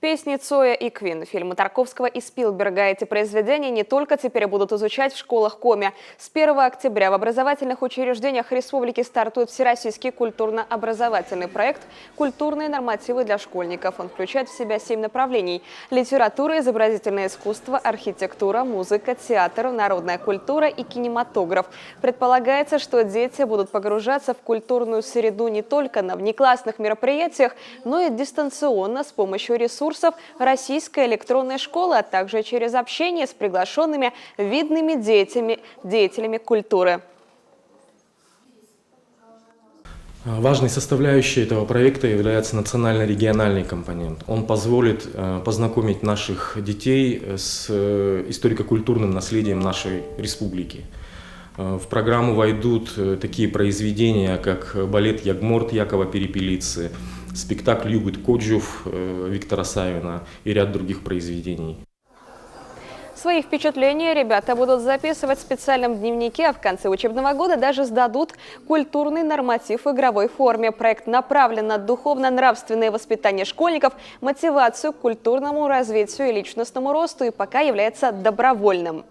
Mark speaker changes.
Speaker 1: Песни Цоя и Квин, фильмы Тарковского и Спилберга. Эти произведения не только теперь будут изучать в школах Коми. С 1 октября в образовательных учреждениях республики стартует всероссийский культурно-образовательный проект «Культурные нормативы для школьников». Он включает в себя 7 направлений – литература, изобразительное искусство, архитектура, музыка, театр, народная культура и кинематограф. Предполагается, что дети будут погружаться в культурную среду не только на внеклассных мероприятиях, но и дистанционно с помощью ресурсов российской электронной школы, а также через общение с приглашенными видными деятелями культуры.
Speaker 2: Важной составляющей этого проекта является национально-региональный компонент. Он позволит познакомить наших детей с историко-культурным наследием нашей республики. В программу войдут такие произведения, как балет «Ягморт» Якова Перепелицы, спектакль «Югут Коджув» Виктора Савина и ряд других произведений.
Speaker 1: Свои впечатления ребята будут записывать в специальном дневнике, а в конце учебного года даже сдадут культурный норматив в игровой форме. Проект направлен на духовно-нравственное воспитание школьников, мотивацию к культурному развитию и личностному росту и пока является добровольным.